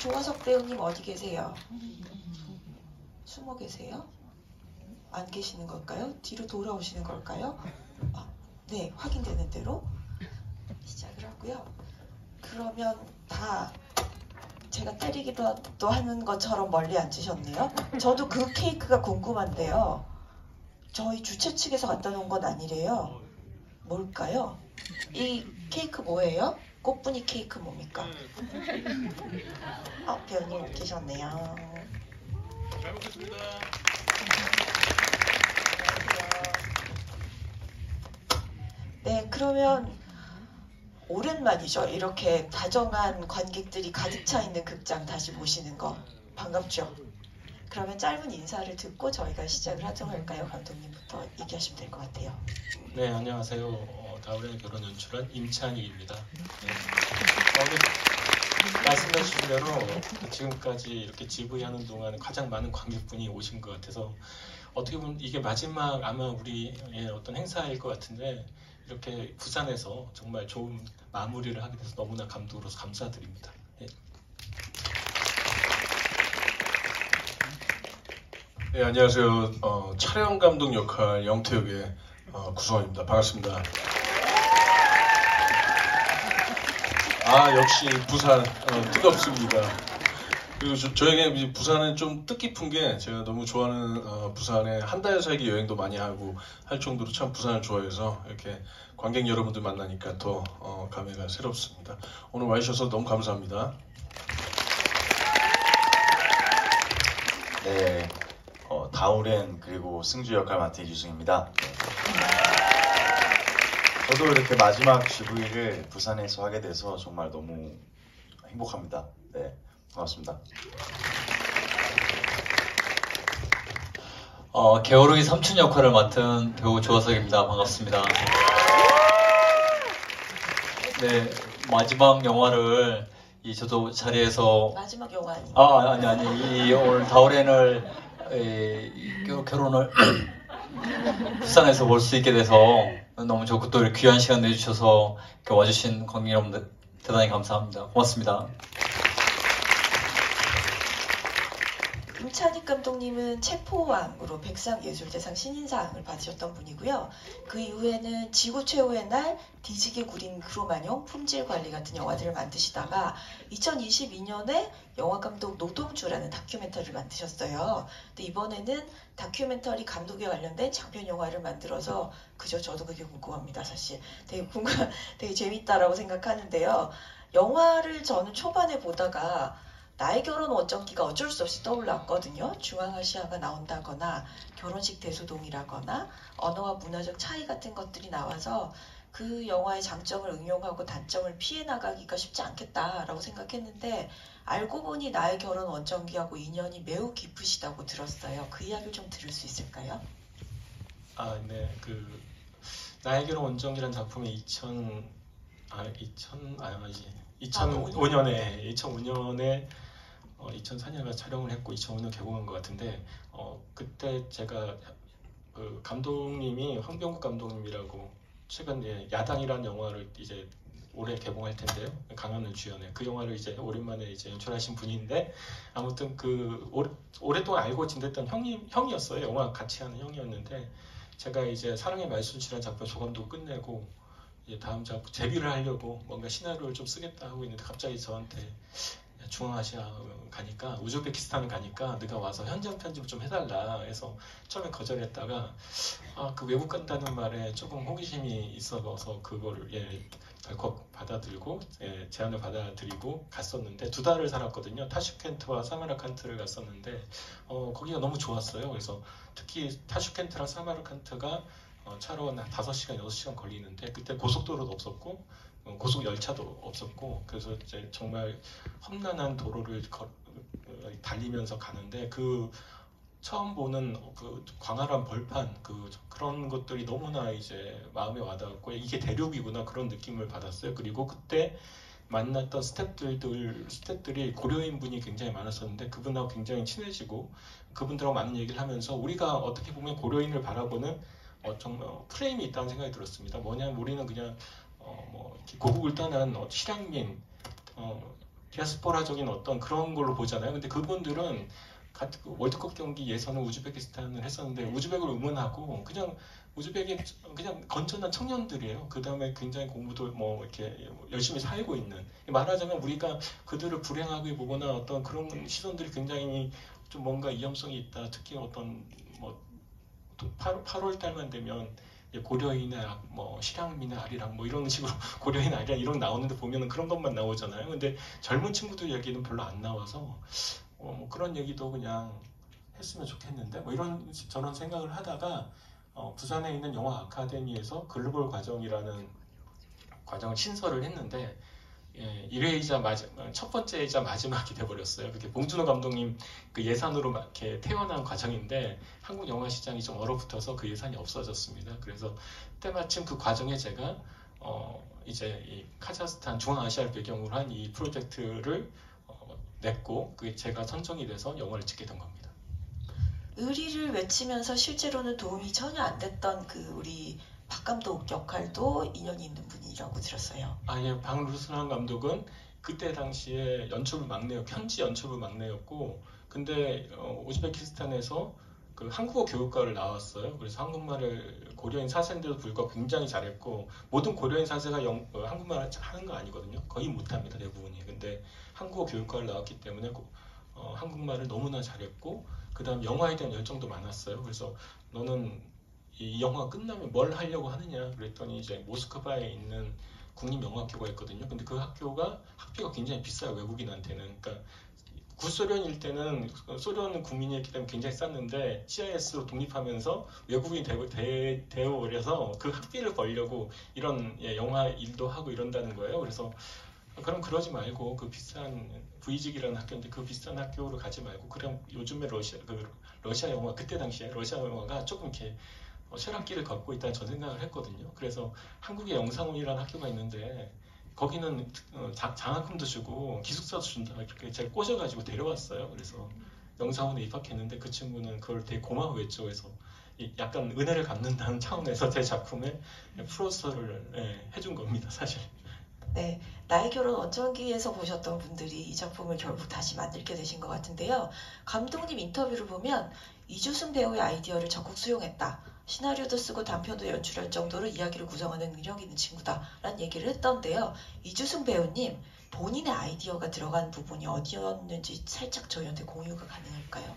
조화석 배우님 어디 계세요? 숨어 계세요? 안 계시는 걸까요? 뒤로 돌아오시는 걸까요? 네, 확인되는 대로 시작을 하고요. 그러면 다 제가 때리기도 또 하는 것처럼 멀리 앉으셨네요. 저도 그 케이크가 궁금한데요. 저희 주최 측에서 갖다 놓은 건 아니래요. 뭘까요? 이 케이크 뭐예요? 꽃분이 케이크 뭡니까? 배우님 계셨네요. 잘 먹겠습니다. 네, 그러면 오랜만이죠. 이렇게 다정한 관객들이 가득 차 있는 극장 다시 보시는 거 반갑죠? 그러면 짧은 인사를 듣고 저희가 시작을 하도록 할까요? 감독님부터 얘기하시면 될 것 같아요. 네, 안녕하세요. 다울의 결혼 연출한 임찬익입니다. 네. 말씀하신 대로 지금까지 이렇게 GV 하는 동안 가장 많은 관객분이 오신 것 같아서 어떻게 보면 이게 마지막 아마 우리의 어떤 행사일 것 같은데 이렇게 부산에서 정말 좋은 마무리를 하게 돼서 너무나 감동으로서 감사드립니다. 네. 네, 안녕하세요. 촬영 감독 역할 영태역의 구성원입니다. 반갑습니다. 역시 부산 뜨겁습니다. 그리고 저에게 부산은 좀 뜻깊은 게 제가 너무 좋아하는 부산에 한 달 살기 여행도 많이 하고 할 정도로 참 부산을 좋아해서 이렇게 관객 여러분들 만나니까 더 감회가 새롭습니다. 오늘 와주셔서 너무 감사합니다. 네, 다우렌 그리고 승주 역할 맡은 이주승입니다. 저도 이렇게 마지막 GV를 부산에서 하게 돼서 정말 너무 행복합니다. 네, 고맙습니다. 개오르기 삼촌 역할을 맡은 배우 조화석입니다. 반갑습니다. 네, 마지막 영화를 저도 자리에서 마지막 영화 아니에요? 아니 오늘 다우렌을 결혼을 부산에서 볼 수 있게 돼서 너무 좋고 또 이렇게 귀한 시간 내주셔서 이렇게 와주신 관객 여러분들 대단히 감사합니다. 고맙습니다. 임찬익 감독님은 체포왕으로 백상예술대상 신인상을 받으셨던 분이고요. 그 이후에는 지구 최후의 날, 뒤지게 구린 크로마뇽, 품질관리 같은 영화들을 만드시다가 2022년에 영화감독 노동주라는 다큐멘터리를 만드셨어요. 근데 이번에는 다큐멘터리 감독에 관련된 장편 영화를 만들어서 저도 그게 궁금합니다. 사실 되게 재밌다라고 생각하는데요. 영화를 저는 초반에 보다가 나의 결혼 원정기가 어쩔 수 없이 떠올랐거든요. 중앙아시아가 나온다거나 결혼식 대소동이라거나 언어와 문화적 차이 같은 것들이 나와서 그 영화의 장점을 응용하고 단점을 피해 나가기가 쉽지 않겠다라고 생각했는데 알고 보니 나의 결혼 원정기하고 인연이 매우 깊으시다고 들었어요. 그 이야기를 좀 들을 수 있을까요? 네. 나의 결혼 원정기라는 작품이 2005년에 2004년에 촬영을 했고 2005년 개봉한 것 같은데 그때 제가 감독님이 황병국 감독님이라고 최근 야당이라는 영화를 이제 올해 개봉할 텐데요. 강하늘 주연의 그 영화를 이제 오랜만에 이제 연출하신 분인데 아무튼 오랫동안 알고 지냈던 형이었어요. 영화 같이 하는 형이었는데 제가 이제 사랑의 말순치라는 작품 조감도 끝내고 이제 다음 작품 데뷔를 하려고 뭔가 시나리오를 좀 쓰겠다 하고 있는데 갑자기 저한테 중앙아시아 가니까 우즈베키스탄을 가니까 네가 와서 현장 편집을 좀 해달라 해서 처음에 거절했다가 그 외국 간다는 말에 조금 호기심이 있어서 그거를 덜컥 받아들이고 제안을 받아들이고 갔었는데 2달을 살았거든요. 타슈켄트와 사마르칸트를 갔었는데 거기가 너무 좋았어요. 그래서 특히 타슈켄트랑 사마르칸트가 차로 한 5시간, 6시간 걸리는데 그때 고속도로도 없었고 고속 열차도 없었고 그래서 이제 정말 험난한 도로를 달리면서 가는데 처음 보는 광활한 벌판 그런 것들이 너무나 이제 마음에 와닿았고 이게 대륙이구나 그런 느낌을 받았어요. 그리고 그때 만났던 스태프들이 고려인 분이 굉장히 많았었는데 그분하고 굉장히 친해지고 그분들하고 많은 얘기를 하면서 우리가 어떻게 보면 고려인을 바라보는 정말 프레임이 있다는 생각이 들었습니다. 뭐냐면 우리는 그냥 고국을 떠난 실향민 디아스포라적인 어떤 그런 걸로 보잖아요. 근데 그분들은 월드컵 경기 예선을 우즈베키스탄을 했었는데 우즈벡을 응원하고 그냥 우즈벡이 그냥 건전한 청년들이에요. 그 다음에 굉장히 공부도 뭐 이렇게 열심히 살고 있는, 말하자면 우리가 그들을 불행하게 보거나 어떤 그런 시선들이 굉장히 좀 뭔가 위험성이 있다. 특히 어떤 뭐 8월 달만 되면 고려인의 뭐 실향민의 아리랑 뭐 이런 식으로 고려인의 아리랑 이런 나오는데 보면은 그런 것만 나오잖아요. 근데 젊은 친구들 얘기는 별로 안 나와서 뭐 그런 얘기도 그냥 했으면 좋겠는데 뭐 이런 저런 생각을 하다가 부산에 있는 영화 아카데미에서 글로벌 과정이라는 과정을 신설을 했는데 1회이자 첫 번째이자 마지막이 돼버렸어요. 그게 봉준호 감독님 그 예산으로 이렇게 태어난 과정인데 한국 영화 시장이 좀 얼어붙어서 그 예산이 없어졌습니다. 그래서 때마침 그 과정에 제가 이제 이 카자흐스탄 중앙아시아를 배경으로 한 이 프로젝트를 냈고 그게 제가 선정이 돼서 영화를 찍게 된 겁니다. 의리를 외치면서 실제로는 도움이 전혀 안 됐던 그 우리 박 감독 역할도 인연이 있는 분이라고 들었어요. 예, 박루스란 감독은 그때 당시에 연출부 막내였고 현지 연출부 막내였고 근데 우즈베키스탄에서 그 한국어 교육과를 나왔어요. 그래서 한국말을 고려인 4세인데도 불구하고 굉장히 잘했고 모든 고려인 4세가 한국말 하는 거 아니거든요. 거의 못합니다. 대부분이. 근데 한국어 교육과를 나왔기 때문에 한국말을 너무나 잘했고 그 다음 영화에 대한 열정도 많았어요. 그래서 너는 이 영화 끝나면 뭘 하려고 하느냐 그랬더니 이제 모스크바에 있는 국립영화학교가 있거든요. 근데 그 학교가 학비가 굉장히 비싸요. 외국인한테는. 그러니까 구소련일 때는 소련 국민이었기 때문에 굉장히 쌌는데 CIS로 독립하면서 외국인이 되어버려서 그 학비를 벌려고 이런 영화 일도 하고 이런다는 거예요. 그래서 그럼 그러지 말고 그 비싼 V직이라는 학교인데 그 비싼 학교로 가지 말고 그냥 요즘에 러시아 영화 그때 당시에 러시아 영화가 조금 이렇게 쇠락길을 걷고 있다는 전 생각을 했거든요. 그래서 한국의 영상원이라는 학교가 있는데 거기는 장학금도 주고 기숙사도 준다 이렇게 제가 꼬셔가지고 데려왔어요. 그래서 영상원에 입학했는데 그 친구는 그걸 되게 고마워했죠. 그래서 약간 은혜를 갚는다는 차원에서 제 작품에 프로듀서를 해준 겁니다. 사실. 네, 나의 결혼 원정기에서 보셨던 분들이 이 작품을 결국 다시 만들게 되신 것 같은데요. 감독님 인터뷰를 보면 이주승 배우의 아이디어를 적극 수용했다. 시나리오도 쓰고 단편도 연출할 정도로 이야기를 구성하는 능력 있는 친구다라는 얘기를 했던데요. 이주승 배우님, 본인의 아이디어가 들어간 부분이 어디였는지 살짝 저희한테 공유가 가능할까요?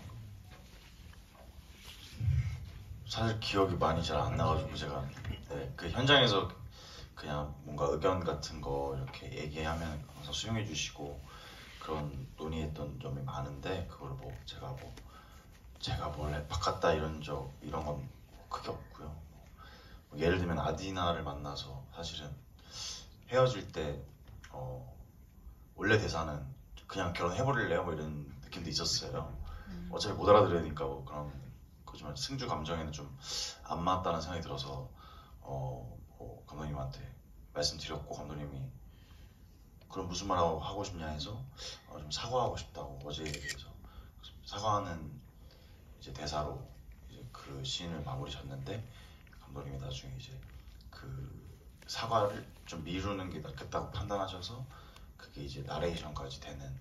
사실 기억이 많이 잘 안 나가지고 제가 그 현장에서 그냥 뭔가 의견 같은 거 이렇게 얘기하면 항상 수용해 주시고 그런 논의했던 점이 많은데 그걸 뭐 제가 뭘 바꿨다 이런 건 크게 없고요. 뭐 예를 들면 아디나를 만나서 사실은 헤어질 때 원래 대사는 그냥 결혼해버릴래요? 뭐 이런 느낌도 있었어요. 어차피 못 알아들으니까 뭐 그런 거지만 승주 감정에는 좀 안 맞다는 생각이 들어서 감독님한테 말씀드렸고 감독님이 그럼 무슨 말 하고 싶냐 해서 좀 사과하고 싶다고 어제에 대해서 사과하는 이제 대사로 이제 그 씬을 마무리 졌는데 감독님이 나중에 이제 그 사과를 좀 미루는 게 낫겠다고 판단하셔서 그게 이제 나레이션까지 되는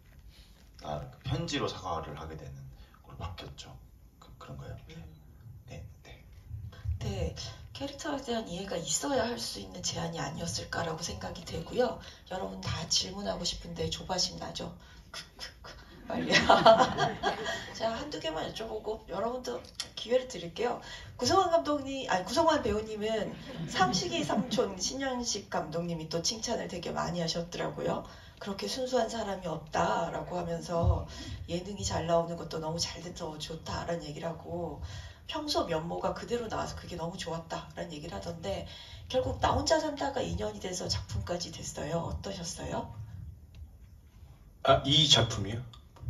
편지로 사과를 하게 되는 걸로 바뀌었죠. 그런 거예요. 네, 캐릭터에 대한 이해가 있어야 할 수 있는 제안이 아니었을까라고 생각이 되고요. 여러분 다 질문하고 싶은데 조바심 나죠? 빨리. 자, 한두 개만 여쭤보고 여러분도 기회를 드릴게요. 구성환 배우님은 삼식이 삼촌 신현식 감독님이 또 칭찬을 되게 많이 하셨더라고요. 그렇게 순수한 사람이 없다라고 하면서 예능이 잘 나오는 것도 너무 잘 돼서 좋다라는 얘기를 하고 평소 면모가 그대로 나와서 그게 너무 좋았다라는 얘기를 하던데 결국 나 혼자 산다가 인연이 돼서 작품까지 됐어요. 어떠셨어요? 이 작품이요?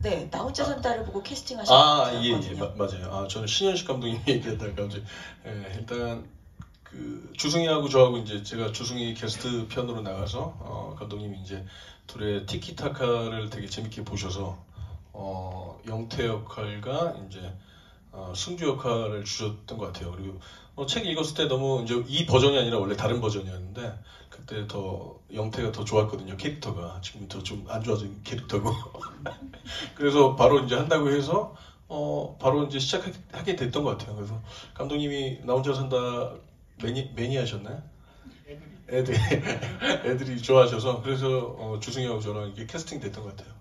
네, 나 혼자 산다를 보고 캐스팅하셨거든요. 예, 맞아요. 저는 신현식 감독님이 얘기했다가 이제 일단 그 주승이하고 저하고 이제 제가 주승이 게스트 편으로 나가서 감독님이 이제 둘의 티키타카를 되게 재밌게 보셔서 영태 역할과 이제 승주 역할을 주셨던 것 같아요. 그리고 책 읽었을 때 너무 이제 이 버전이 아니라 원래 다른 버전이었는데 그때 더 영태가 더 좋았거든요. 캐릭터가 지금 더 좀 안 좋아진 캐릭터고 그래서 바로 이제 한다고 해서 바로 이제 시작하게 됐던 것 같아요. 그래서 감독님이 나 혼자 산다 매니아셨나요? 애들이 좋아하셔서 그래서 주승이하고 저랑 이렇게 캐스팅 됐던 것 같아요.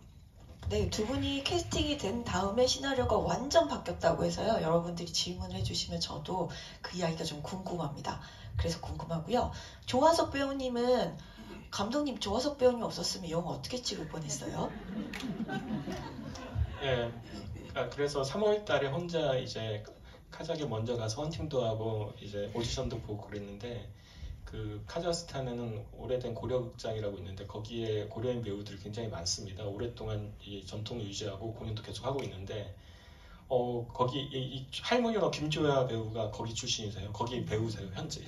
네, 두 분이 캐스팅이 된 다음에 시나리오가 완전 바뀌었다고 해서요. 여러분들이 질문을 해주시면 저도 그 이야기가 좀 궁금합니다. 그래서 궁금하고요. 조화석 배우님은 감독님 조화석 배우님 없었으면 영화 어떻게 찍을 뻔했어요? 예, 그래서 3월 달에 혼자 이제 카자흐에 먼저 가서 헌팅도 하고 이제 오디션도 보고 그랬는데 그 카자흐스탄에는 오래된 고려극장이라고 있는데 거기에 고려인 배우들이 굉장히 많습니다. 오랫동안 이 전통을 유지하고 공연도 계속 하고 있는데 거기 이 할머니가 김조야 배우가 거기 출신이세요. 거기 배우세요. 현재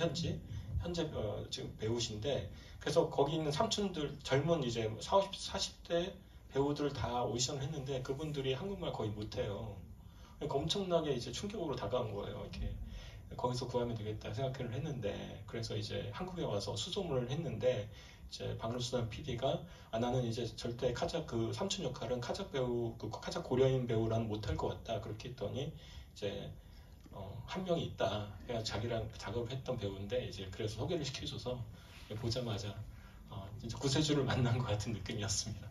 지금 배우신데 그래서 거기 있는 삼촌들 젊은 이제 40대 배우들 다 오디션을 했는데 그분들이 한국말 거의 못해요. 그러니까 엄청나게 이제 충격으로 다가온 거예요. 이렇게 거기서 구하면 되겠다 생각을 했는데 그래서 이제 한국에 와서 수소문을 했는데 이제 박루수단 PD가 나는 이제 절대 카자흐 그 삼촌 역할은 카자흐 배우 그 카자흐 고려인 배우랑 못할 것 같다 그렇게 했더니 이제 한 명이 있다. 그냥 자기랑 작업을 했던 배우인데 이제 그래서 소개를 시켜줘서 보자마자 진짜 구세주를 만난 것 같은 느낌이었습니다.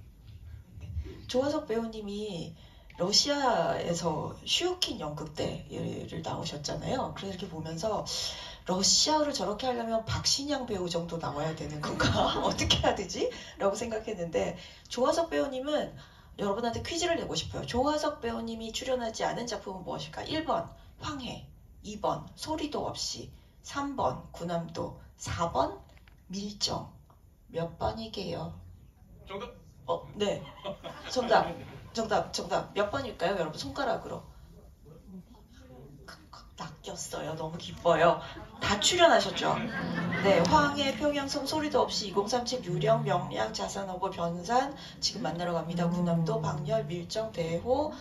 조화석 배우님이 러시아에서 슈우킨 연극대를 나오셨잖아요. 그래서 이렇게 보면서 러시아어를 저렇게 하려면 박신양 배우 정도 나와야 되는 건가? 어떻게 해야 되지? 라고 생각했는데 조화석 배우님은 여러분한테 퀴즈를 내고 싶어요. 조화석 배우님이 출연하지 않은 작품은 무엇일까? 1번 황해, 2번 소리도 없이, 3번 구남도, 4번 밀정. 몇 번이게요? 정답? 네. 정답. 몇 번일까요? 여러분 손가락으로. 낚였어요. 너무 기뻐요. 다 출연하셨죠? 네. 황해, 평양성, 소리도 없이, 2037, 유령, 명량, 자산어버, 변산, 지금 만나러 갑니다. 구남도, 박열, 밀정, 대호.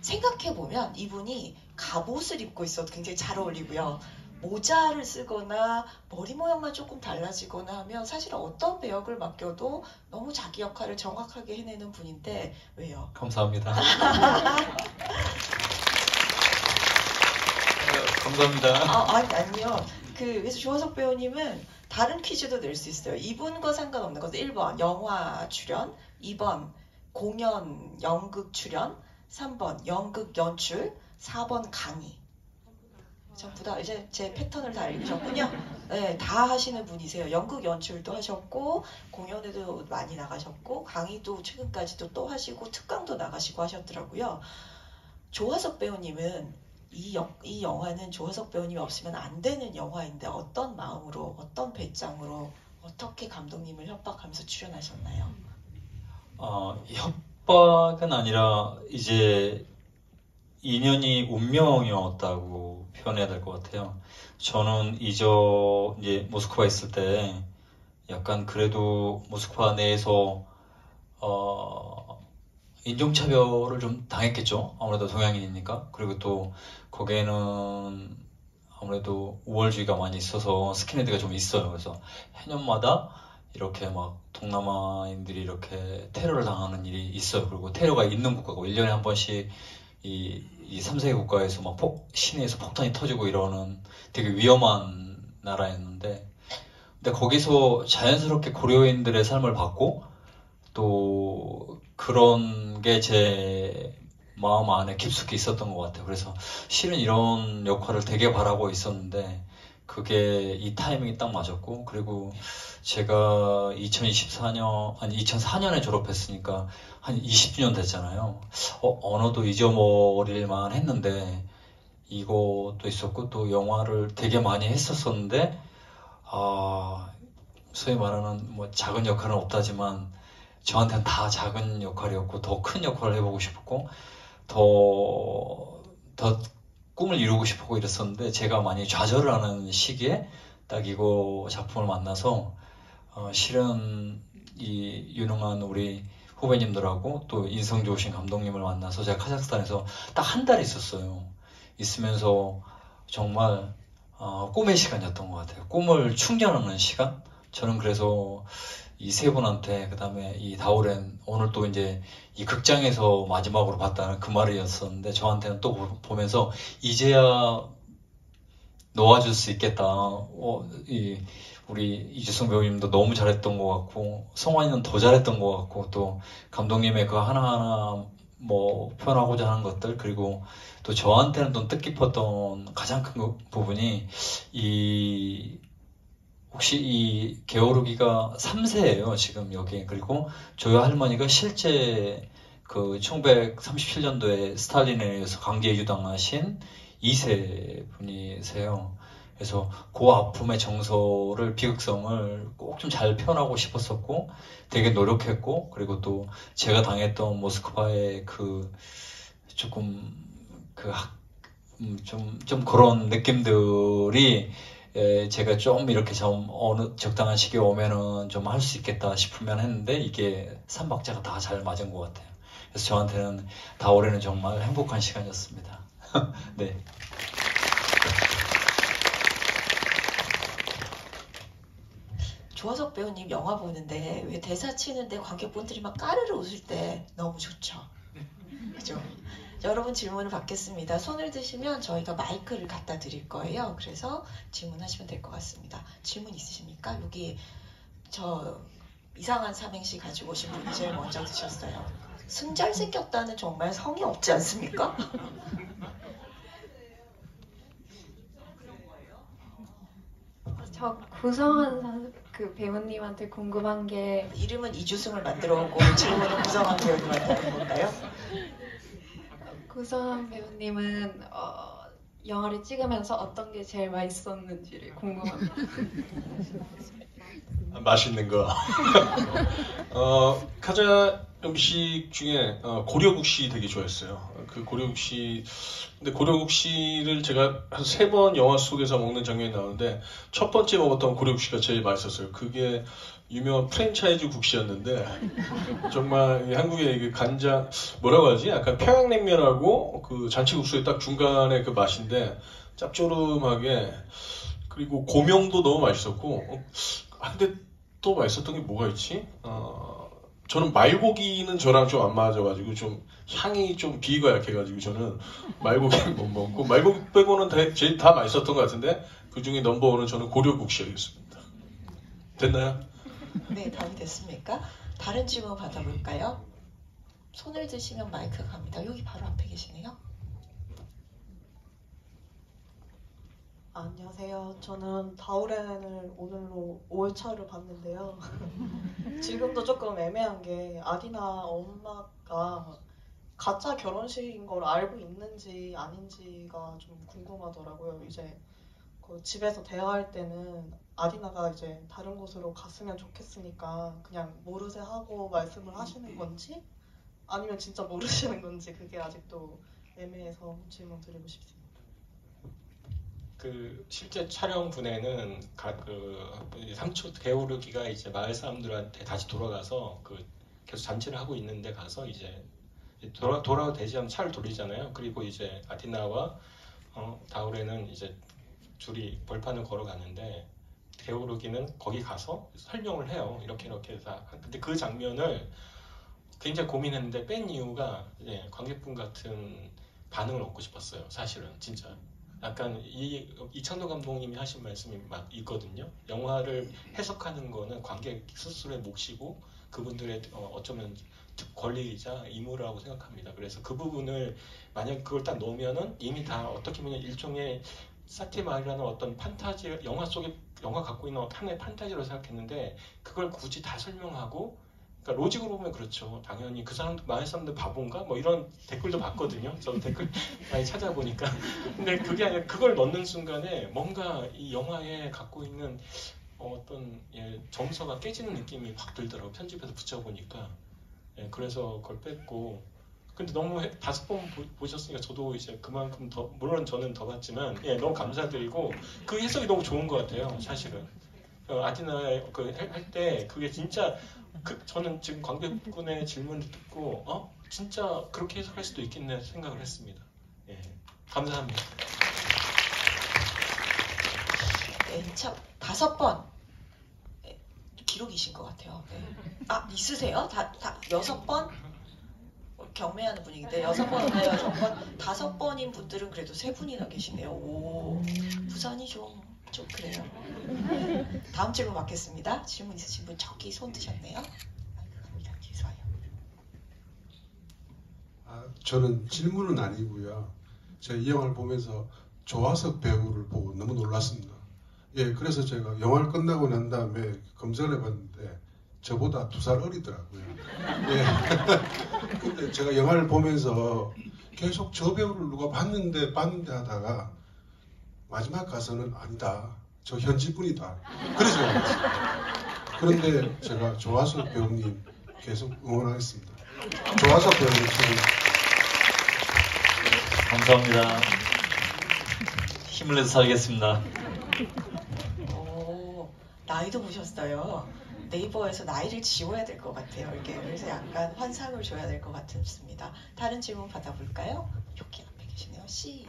생각해보면 이분이 갑옷을 입고 있어도 굉장히 잘 어울리고요. 모자를 쓰거나 머리 모양만 조금 달라지거나 하면 사실 어떤 배역을 맡겨도 너무 자기 역할을 정확하게 해내는 분인데 왜요? 감사합니다. 감사합니다. 아니요. 그래서 조화석 배우님은 다른 퀴즈도 낼 수 있어요. 이분과 상관없는 것은 1번 영화 출연, 2번 공연 연극 출연, 3번 연극 연출, 4번 강의. 전부 다 이제 제 패턴을 다 읽으셨군요. 네, 다 하시는 분이세요. 연극 연출도 하셨고 공연에도 많이 나가셨고 강의도 최근까지도 또 하시고 특강도 나가시고 하셨더라고요. 조화석 배우님은 이 영화는 조화석 배우님이 없으면 안 되는 영화인데 어떤 마음으로 어떤 배짱으로 어떻게 감독님을 협박하면서 출연하셨나요? 협박은 아니라 이제 인연이 운명이었다고 표현해야 될 것 같아요. 저는 이제 모스크바에 있을 때 약간 그래도 모스크바 내에서 인종차별을 좀 당했겠죠. 아무래도 동양인이니까. 그리고 또 거기에는 아무래도 우월주의가 많이 있어서 스킨헤드가 좀 있어요. 그래서 해년마다 이렇게 막 동남아인들이 이렇게 테러를 당하는 일이 있어요. 그리고 테러가 있는 국가고 1년에 한 번씩 이 3세계 국가에서 막 시내에서 폭탄이 터지고 이러는 되게 위험한 나라였는데 근데 거기서 자연스럽게 고려인들의 삶을 봤고 또 그런 게 제 마음 안에 깊숙이 있었던 것 같아요. 그래서 실은 이런 역할을 되게 바라고 있었는데 그게 이 타이밍이 딱 맞았고 그리고 제가 2004년에 졸업했으니까 한 20주년 됐잖아요. 언어도 잊어버릴만 했는데 이것도 있었고 또 영화를 되게 많이 했었었는데 소위 말하는 뭐 작은 역할은 없다지만 저한테는 다 작은 역할이었고 더 큰 역할을 해보고 싶었고 더 꿈을 이루고 싶고 이랬었는데 제가 많이 좌절을 하는 시기에 딱 이거 작품을 만나서 실은 이 유능한 우리 후배님들하고 또 인성 좋으신 감독님을 만나서 제가 카자흐스탄에서 딱 한 달 있었어요. 있으면서 정말 꿈의 시간이었던 것 같아요. 꿈을 충전하는 시간? 저는 그래서 이 세 분한테, 그 다음에 이 다오렌, 오늘 또 이제 이 극장에서 마지막으로 봤다는 그 말이었었는데, 저한테는 또 보면서 이제야 놓아줄 수 있겠다. 우리 이주승 배우님도 너무 잘했던 것 같고, 성환이는 더 잘했던 것 같고, 또 감독님의 그 하나하나 뭐 표현하고자 하는 것들, 그리고 또 저한테는 좀 뜻깊었던 가장 큰 부분이 혹시 이 게오르기가 3세예요, 지금 여기. 그리고 저희 할머니가 실제 그 1937년도에 스탈린에 의해서 강제 이주당하신 2세 분이세요. 그래서 그 아픔의 정서를, 비극성을 꼭 좀 잘 표현하고 싶었었고, 되게 노력했고, 그리고 또 제가 당했던 모스크바의 좀 그런 느낌들이 제가 좀 이렇게 어느 적당한 시기에 오면은 좀 할 수 있겠다 싶으면 했는데, 이게 3박자가 다 잘 맞은 것 같아요. 그래서 저한테는 다오렌은 정말 행복한 시간이었습니다. 네. 조화석 배우님 영화 보는데 왜 대사 치는데 관객분들이 막 까르르 웃을 때 너무 좋죠. 그죠? 여러분 질문을 받겠습니다. 손을 드시면 저희가 마이크를 갖다 드릴 거예요. 그래서 질문하시면 될 것 같습니다. 질문 있으십니까? 여기 저 이상한 삼행시 가지고 오신 분이 제일 먼저 드셨어요. 승잘생겼다는 정말 성의 없지 않습니까? 저 구성한 그 배우님한테 궁금한 게, 이름은 이주승을 만들어 오고 질문은 구성한 배우님한테 하는 건가요? 구성한 배우님은 영화를 찍으면서 어떤 게 제일 맛있었는지를 궁금합니다. 맛있는 거. 카자 음식 중에 고려국시 되게 좋아했어요. 그 고려국시, 근데 고려국시를 제가 한 3번 영화 속에서 먹는 장면이 나오는데, 첫 번째 먹었던 고려국시가 제일 맛있었어요. 그게 유명한 프랜차이즈 국시였는데, 정말 한국의 그 간장, 뭐라고 하지? 약간 평양냉면하고 그 잔치국수의 딱 중간에 그 맛인데, 짭조름하게, 그리고 고명도 너무 맛있었고, 근데 또 맛있었던 게 뭐가 있지? 저는 말고기는 저랑 좀 안 맞아가지고 좀 향이 좀 비위가 약해가지고 저는 말고기는 못 먹고, 말고기 빼고는 다 맛있었던 것 같은데, 그 중에 넘버원은 저는 고려국시였습니다. 됐나요? 네, 답이 됐습니까? 다른 질문 받아볼까요? 손을 드시면 마이크가 갑니다. 여기 바로 앞에 계시네요. 안녕하세요. 저는 다오렌을 오늘로 5회차를 봤는데요. 지금도 조금 애매한 게, 아디나 엄마가 가짜 결혼식인 걸 알고 있는지 아닌지가 좀 궁금하더라고요. 이제 그 집에서 대화할 때는 아디나가 이제 다른 곳으로 갔으면 좋겠으니까 그냥 모르세 하고 말씀을 하시는 건지, 아니면 진짜 모르시는 건지, 그게 아직도 애매해서 질문 드리고 싶습니다. 그 실제 촬영분에는 삼촌 게오르기가 이제 마을 사람들한테 다시 돌아가서 계속 잔치를 하고 있는데 가서 이제 돌아도 되지 않으면 차를 돌리잖아요. 그리고 이제 아디나와 다오렌은 이제 둘이 벌판을 걸어가는데, 게오르기는 거기 가서 설명을 해요. 이렇게 해서. 근데 그 장면을 굉장히 고민했는데 뺀 이유가 관객분 같은 반응을 얻고 싶었어요. 사실은 진짜. 약간 이창동 감독님이 하신 말씀이 막 있거든요. 영화를 해석하는 거는 관객 스스로의 몫이고 그분들의 어쩌면 권리이자 의무라고 생각합니다. 그래서 그 부분을 만약 그걸 딱 넣으면은 이미 다 어떻게 보면 일종의 사티마이라는 어떤 판타지, 영화 갖고 있는 하나의 판타지로 생각했는데, 그걸 굳이 다 설명하고, 그러니까 로직으로 보면 그렇죠. 당연히 그 사람들, 많은 사람들 바본가? 뭐 이런 댓글도 봤거든요. 저도 댓글 많이 찾아보니까. 근데 그게 아니라 그걸 넣는 순간에 뭔가 이 영화에 갖고 있는 어떤 정서가 깨지는 느낌이 확 들더라고요. 편집해서 붙여보니까. 그래서 그걸 뺐고. 근데 너무 5번 보셨으니까 저도 이제 그만큼 더, 물론 저는 더 봤지만, 너무 감사드리고, 그 해석이 너무 좋은 것 같아요. 사실은. 아디나 할 때 그게 진짜, 저는 지금 관객분의 질문을 듣고 진짜 그렇게 해석할 수도 있겠네 생각을 했습니다. 감사합니다. 네, 참 5번 기록이신 것 같아요. 네. 아 있으세요? 다 6번? 경매하는 분위기인데 6번인데 6번, 5번인 분들은 그래도 3분이나 계시네요. 오, 부산이 좀 그래요. 다음 질문 받겠습니다. 질문 있으신 분 저기 손 드셨네요. 마이크 갑니다. 뒤에서 와요. 저는 질문은 아니고요. 제가 이 영화를 보면서 조화석 배우를 보고 너무 놀랐습니다. 예, 그래서 제가 영화를 끝나고 난 다음에 검색을 해봤는데 저보다 2살 어리더라고요. 예. 근데 제가 영화를 보면서 계속 저 배우를 누가 봤는데 하다가 마지막 가서는 아니다. 저 현지 분이다. 그래서 그런데 제가 조화석 배우님 계속 응원하겠습니다. 조화석 배우님 지금 감사합니다. 힘을 내서 살겠습니다. 오, 나이도 보셨어요. 네이버에서 나이를 지워야 될 것 같아요. 이렇게 그래서 약간 환상을 줘야 될 것 같습니다. 다른 질문 받아볼까요? 여기 앞에 계시네요. 12번?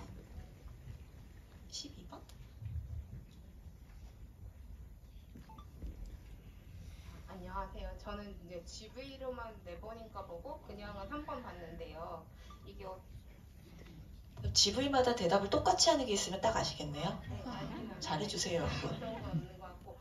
안녕하세요. 저는 이제 GV로만 4번인가 보고 그냥은 1번 봤는데요. 이게 GV마다 대답을 똑같이 하는 게 있으면 딱 아시겠네요. 네, 잘해주세요. 그런 건 없는 것 같고.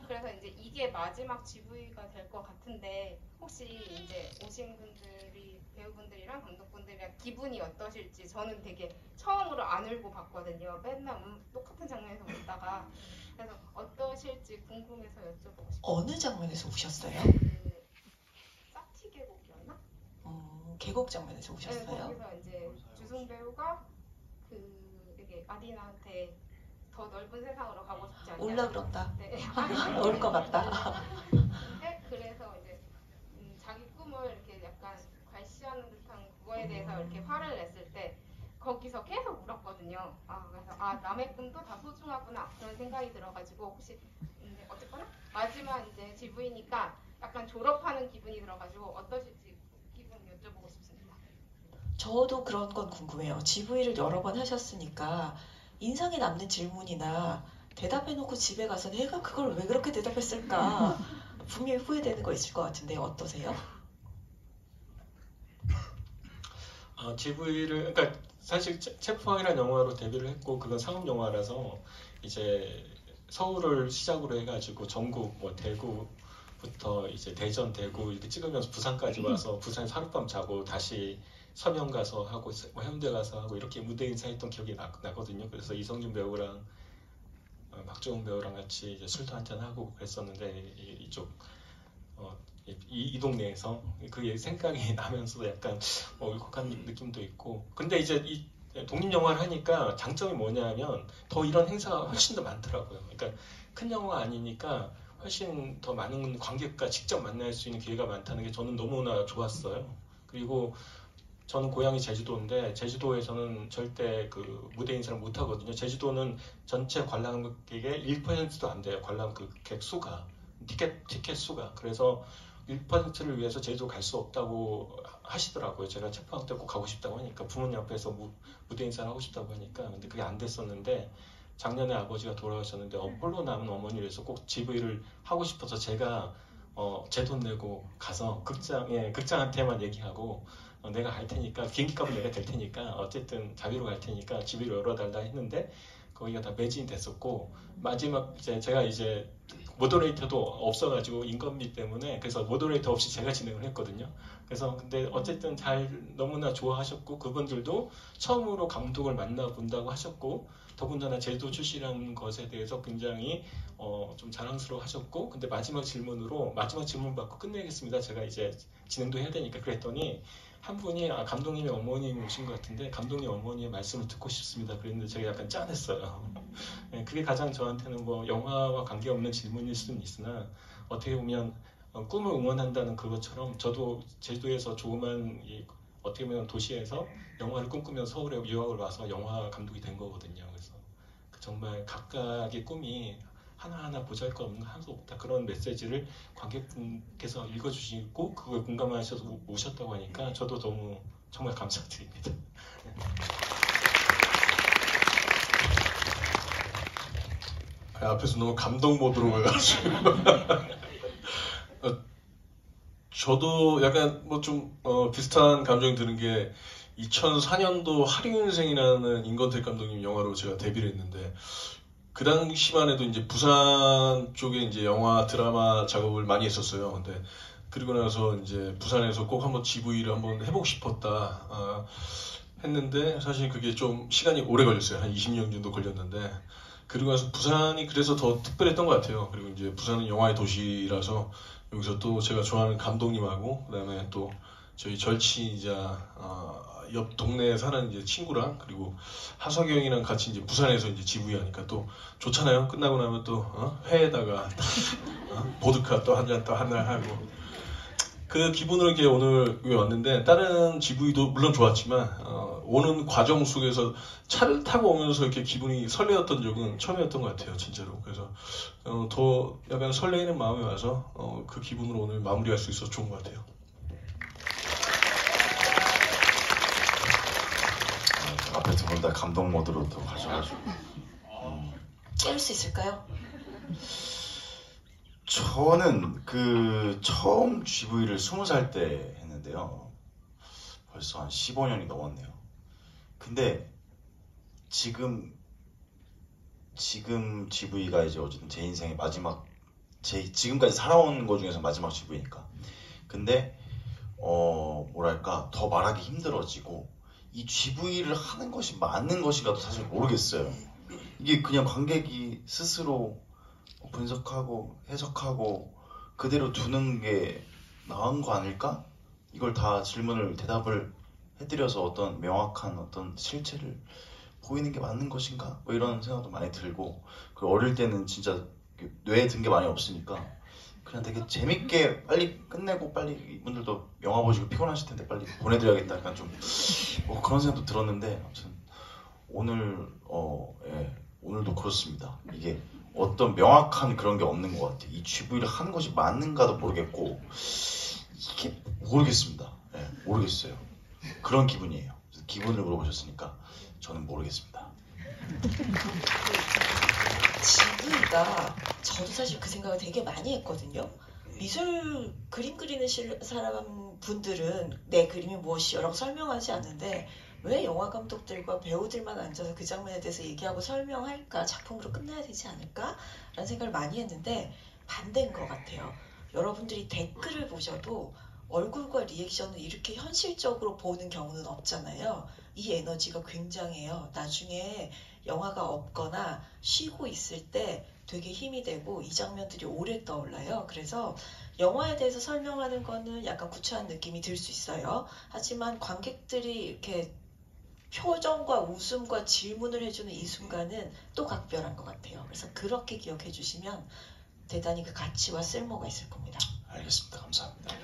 그래서 이제 이게 마지막 GV가 될 것 같은데 혹시 이제 오신 분들이 배우분들이랑 감독분들이랑 기분이 어떠실지 저는 되게 처음으로 안 울고 봤거든요. 맨날 똑같은 장면에서 울다가 그래서 어떠실지 궁금해서 여쭤보고 싶어요. 어느 장면에서 우셨어요? 그 싹티 계곡이었나? 계곡 장면에서 네, 우셨어요? 거기서 이제 주승 배우가 이게 아딘한테 더 넓은 세상으로 가고 싶지 않냐. 올라 그런다. 네. 올 것 같다. 네, 그래서 이제 자기 꿈을 이렇게 약간 괄시하는 듯한 그거에 대해서 이렇게 화를 냈을 때 거기서 계속 울었거든요. 그래서 남의 꿈도 다 소중하구나 그런 생각이 들어가지고 혹시 어쨌거나 마지막 이제 GV니까 약간 졸업하는 기분이 들어가지고 어떠실지 기분 여쭤보고 싶습니다. 저도 그런 건 궁금해요. GV를 여러 번 하셨으니까 인상에 남는 질문이나 대답해놓고 집에 가서 내가 그걸 왜 그렇게 대답했을까 분명히 후회되는 거 있을 것 같은데 어떠세요? GV를 그러니까 사실 체포항이라는 영화로 데뷔를 했고 그건 상업 영화라서 이제 서울을 시작으로 해가지고 전국 뭐 대구부터 이제 대전, 대구 이렇게 찍으면서 부산까지 와서 부산에서 하룻밤 자고 다시 서명 가서 하고 뭐 해운대 가서 하고 이렇게 무대 인사했던 기억이 나거든요. 그래서 이성균 배우랑 박정훈 배우랑 같이 이제 술도 한잔 하고 그랬었는데 이쪽 이 동네에서 그게 생각이 나면서도 약간 울컥한 느낌도 있고. 근데 이제 이 독립 영화를 하니까 장점이 뭐냐면 더 이런 행사가 훨씬 더 많더라고요. 그러니까 큰 영화 아니니까 훨씬 더 많은 관객과 직접 만날 수 있는 기회가 많다는 게 저는 너무나 좋았어요. 그리고 저는 고향이 제주도인데 제주도에서는 절대 그 무대 인사를 못 하거든요. 제주도는 전체 관람객의 1%도 안 돼요. 관람객 수가 티켓 수가. 그래서 1%를 위해서 제주도 갈 수 없다고 하시더라고요. 제가 체포항 때 꼭 가고 싶다고 하니까 부모님 앞에서 무대 인사를 하고 싶다고 하니까 근데 그게 안 됐었는데 작년에 아버지가 돌아가셨는데 홀로 남은 어머니를 위해서 꼭 GV를 하고 싶어서 제가 제 돈 내고 가서 극장한테만 얘기하고 내가 갈 테니까 비행기값은 내가 될 테니까 어쨌든 자비로 갈 테니까 GV를 열어달라 했는데 거기가 다 매진이 됐었고 마지막 제가 이제 모더레이터도 없어가지고 인건비 때문에 그래서 모더레이터 없이 제가 진행을 했거든요. 그래서 근데 어쨌든 너무나 좋아하셨고 그분들도 처음으로 감독을 만나본다고 하셨고 더군다나 제주도 출신이라는 것에 대해서 굉장히 좀 자랑스러워 하셨고 근데 마지막 질문 받고 끝내겠습니다. 제가 이제 진행도 해야 되니까 그랬더니 한 분이 감독님의 어머님이 오신 것 같은데 감독님 어머니의 말씀을 듣고 싶습니다. 그랬는데 제가 약간 짠했어요. 네, 그게 가장 저한테는 뭐 영화와 관계없는 질문일 수는 있으나 어떻게 보면 꿈을 응원한다는 그것처럼 저도 제주도에서 조그만 어떻게 보면 도시에서 영화를 꿈꾸면서 서울에 유학을 와서 영화 감독이 된 거거든요. 그래서 정말 각각의 꿈이 하나하나 보잘것없는 거 하나도 없다. 그런 메시지를 관객분께서 읽어주시고 그걸 공감하셔서 오셨다고 하니까 저도 너무 정말 감사드립니다. 앞에서 너무 감동 모드로 가가지고 저도 약간 뭐 좀 비슷한 감정이 드는 게 2004년도 하류인생이라는 임권택 감독님 영화로 제가 데뷔를 했는데 그 당시만 해도 이제 부산 쪽에 이제 영화 드라마 작업을 많이 했었어요. 근데 그리고 나서 이제 부산에서 꼭 한번 GV를 한번 해보고 싶었다 했는데 사실 그게 좀 시간이 오래 걸렸어요. 한 20년 정도 걸렸는데 그리고 나서 부산이 그래서 더 특별했던 것 같아요. 그리고 이제 부산은 영화의 도시라서 여기서 또 제가 좋아하는 감독님하고 그다음에 또 저희 절친이자 옆 동네에 사는 이제 친구랑 그리고 하석이 형이랑 같이 이제 부산에서 이제 GV 하니까 또 좋잖아요. 끝나고 나면 또 회에다가 보드카 또 한 잔 또 한 날 하고 그 기분으로 이렇게 오늘 여기 왔는데 다른 GV도 물론 좋았지만 오는 과정 속에서 차를 타고 오면서 이렇게 기분이 설레었던 적은 처음이었던 것 같아요, 진짜로. 그래서 더 약간 설레이는 마음이 와서 그 기분으로 오늘 마무리할 수 있어서 좋은 것 같아요. 앞에 두 분 다 감동 모드로 또 가셔가지고 깨울 수 있을까요? 저는 그 처음 GV를 20살 때 했는데요. 벌써 한 15년이 넘었네요. 근데 지금 GV가 이제 어쨌든 제 인생의 마지막, 지금까지 살아온 것 중에서 마지막 GV니까. 근데 뭐랄까 더 말하기 힘들어지고 이 GV를 하는 것이 맞는 것인가도 사실 모르겠어요. 이게 그냥 관객이 스스로 분석하고 해석하고 그대로 두는 게 나은 거 아닐까? 이걸 다 대답을 해드려서 어떤 명확한 어떤 실체를 보이는 게 맞는 것인가? 뭐 이런 생각도 많이 들고, 그 어릴 때는 진짜 뇌에 든 게 많이 없으니까 그냥 되게 재밌게 빨리 끝내고 빨리 이분들도 영화 보시고 피곤하실 텐데 빨리 보내드려야겠다 약간 좀 뭐 그런 생각도 들었는데 아무튼 오늘 오늘도 그렇습니다. 이게 어떤 명확한 그런 게 없는 것 같아요. 이 GV를 하는 것이 맞는가도 모르겠고 이게 모르겠습니다. 네, 모르겠어요. 그런 기분이에요. 기분을 물어보셨으니까 저는 모르겠습니다. GV가 저도 사실 그 생각을 되게 많이 했거든요. 미술 그림 그리는 사람 분들은 내 그림이 무엇이요라고 설명하지 않는데 왜 영화 감독들과 배우들만 앉아서 그 장면에 대해서 얘기하고 설명할까? 작품으로 끝나야 되지 않을까? 라는 생각을 많이 했는데 반대인 것 같아요. 여러분들이 댓글을 보셔도 얼굴과 리액션을 이렇게 현실적으로 보는 경우는 없잖아요. 이 에너지가 굉장해요. 나중에 영화가 없거나 쉬고 있을 때 되게 힘이 되고 이 장면들이 오래 떠올라요. 그래서 영화에 대해서 설명하는 거는 약간 구차한 느낌이 들 수 있어요. 하지만 관객들이 이렇게 표정과 웃음과 질문을 해주는 이 순간은 또 각별한 것 같아요. 그래서 그렇게 기억해 주시면 대단히 그 가치와 쓸모가 있을 겁니다. 알겠습니다. 감사합니다.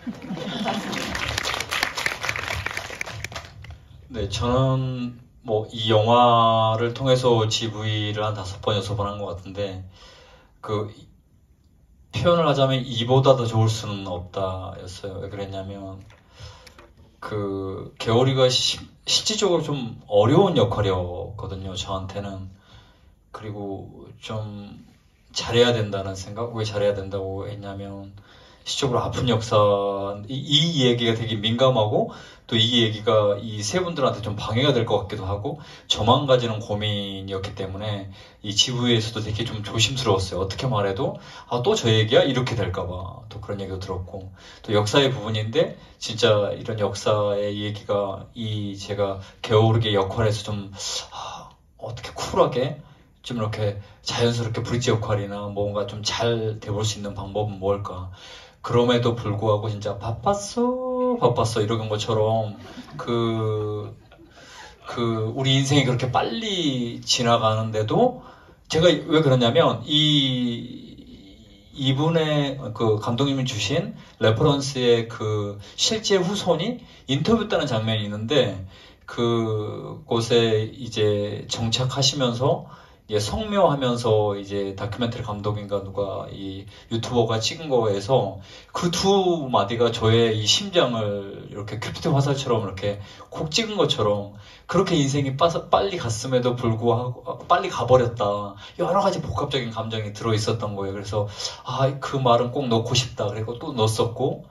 네, 저는 뭐 이 영화를 통해서 GV를 한 5번, 6번 한 것 같은데 그 표현을 하자면 이보다 더 좋을 수는 없다였어요. 왜 그랬냐면 그 개오리가 실질적으로 좀 어려운 역할이었거든요. 저한테는. 그리고 좀 잘해야 된다는 생각. 왜 잘해야 된다고 했냐면 실질적으로 아픈 역사, 이 얘기가 되게 민감하고 또 이 얘기가 이 세 분들한테 좀 방해가 될 것 같기도 하고 저만 가지는 고민이었기 때문에 이 GV에서도 되게 좀 조심스러웠어요. 어떻게 말해도 또 저 얘기야? 이렇게 될까봐 또 그런 얘기도 들었고 또 역사의 부분인데 진짜 이런 역사의 얘기가 제가 게오르게 역할에서 좀 어떻게 쿨하게 좀 이렇게 자연스럽게 브릿지 역할이나 뭔가 좀 잘 돼볼 수 있는 방법은 뭘까? 그럼에도 불구하고 진짜 바빴어 이런 것처럼 우리 인생이 그렇게 빨리 지나가는데도 제가 왜 그러냐면 이분의 그 감독님이 주신 레퍼런스의 그 실제 후손이 인터뷰했다는 장면이 있는데 그곳에 이제 정착하시면서 성묘하면서 이제 다큐멘터리 감독인가 누가 이 유튜버가 찍은 거에서 그 두 마디가 저의 이 심장을 이렇게 큐피드 화살처럼 이렇게 콕 찍은 것처럼 그렇게 인생이 빨리 갔음에도 불구하고 빨리 가버렸다. 여러 가지 복합적인 감정이 들어 있었던 거예요. 그래서 그 말은 꼭 넣고 싶다. 그리고 또 넣었었고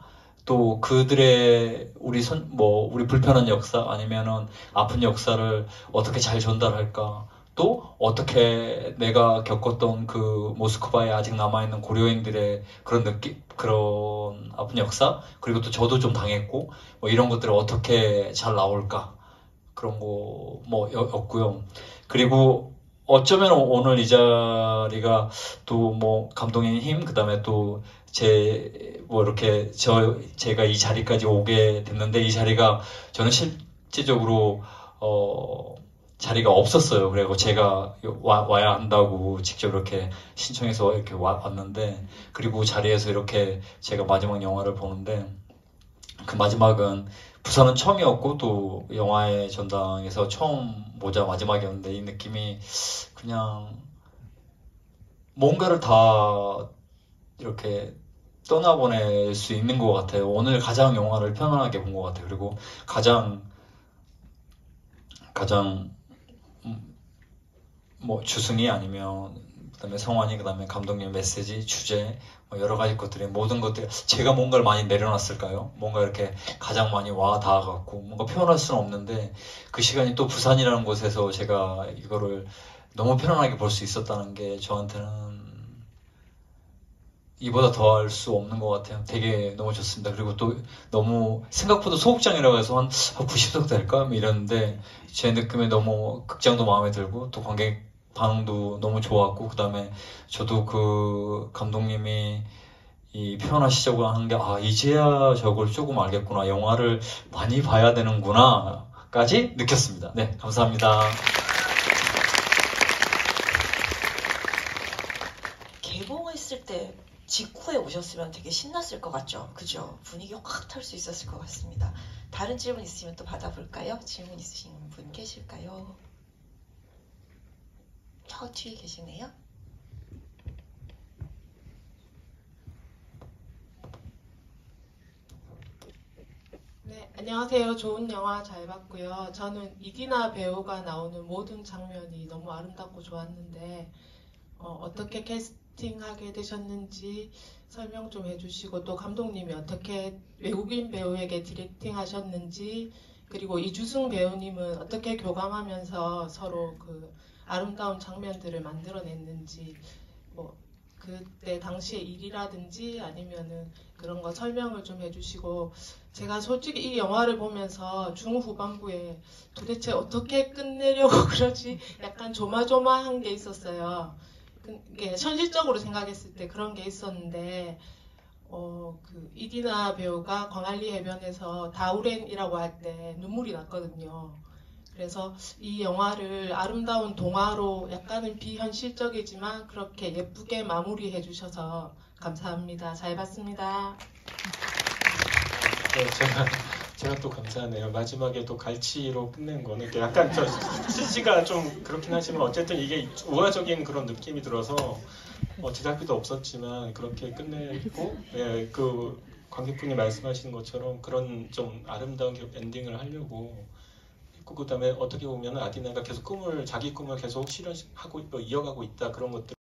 또 그들의 우리 불편한 역사 아니면은 아픈 역사를 어떻게 잘 전달할까. 또 어떻게 내가 겪었던 그 모스크바에 아직 남아있는 고려인들의 그런 그런 아픈 역사 그리고 또 저도 좀 당했고 뭐 이런 것들을 어떻게 잘 나올까 그런 거 였고요. 그리고 어쩌면 오늘 이 자리가 또 뭐 감동의 힘 그다음에 또 이렇게 제가 이 자리까지 오게 됐는데 이 자리가 저는 실제적으로 자리가 없었어요. 그리고 제가 와야 한다고 직접 이렇게 신청해서 이렇게 왔는데 그리고 자리에서 이렇게 제가 마지막 영화를 보는데 그 마지막은 부산은 처음이었고 또 영화의 전당에서 처음 보자 마지막이었는데 이 느낌이 그냥 뭔가를 다 이렇게 떠나보낼 수 있는 것 같아요. 오늘 가장 영화를 편안하게 본 것 같아요. 그리고 가장 주승이 아니면 그다음에 성환이 그다음에 감독님 메시지 주제 여러 가지 것들이 모든 것들이 제가 뭔가를 많이 내려놨을까요? 뭔가 이렇게 가장 많이 와 닿아갖고 뭔가 표현할 수는 없는데 그 시간이 또 부산이라는 곳에서 제가 이거를 너무 편안하게 볼 수 있었다는 게 저한테는 이보다 더 할 수 없는 것 같아요. 되게 너무 좋습니다. 그리고 또 너무 생각보다 소극장이라고 해서 한 90석 될까? 이랬는데 제 느낌에 너무 극장도 마음에 들고 또 관객 반응도 너무 좋았고 그 다음에 저도 그 감독님이 이 표현하시자고 하는 게 이제야 저걸 조금 알겠구나. 영화를 많이 봐야 되는구나 까지 느꼈습니다. 네, 감사합니다. 개봉했을 때 직후에 오셨으면 되게 신났을 것 같죠? 그죠? 분위기 확 탈 수 있었을 것 같습니다. 다른 질문 있으면 또 받아볼까요? 질문 있으신 분 계실까요? 저 뒤에 계시네요. 네, 안녕하세요. 좋은 영화 잘 봤고요. 저는 이디나 배우가 나오는 모든 장면이 너무 아름답고 좋았는데 어떻게 캐스팅하게 되셨는지 설명 좀 해주시고 또 감독님이 어떻게 외국인 배우에게 디렉팅 하셨는지 그리고 이주승 배우님은 어떻게 교감하면서 서로 그 아름다운 장면들을 만들어냈는지 뭐 그때 당시의 일이라든지 아니면은 그런 거 설명을 좀 해주시고 제가 솔직히 이 영화를 보면서 중후반부에 도대체 어떻게 끝내려고 그러지 약간 조마조마한 게 있었어요. 이게 현실적으로 생각했을 때 그런 게 있었는데 그 이디나 배우가 광안리 해변에서 다우렌이라고 할 때 눈물이 났거든요. 그래서 이 영화를 아름다운 동화로 약간은 비현실적이지만 그렇게 예쁘게 마무리해 주셔서 감사합니다. 잘 봤습니다. 네, 제가 또 감사하네요. 마지막에 또 갈치로 끝낸 거는 약간 CG가 좀 그렇긴 하지만 어쨌든 이게 우화적인 그런 느낌이 들어서 제작비도 없었지만 그렇게 끝내고 그 관객분이 말씀하시는 것처럼 그런 좀 아름다운 엔딩을 하려고 했고 그다음에 어떻게 보면 아디나가 계속 자기 꿈을 계속 실현하고 이어가고 있다 그런 것들.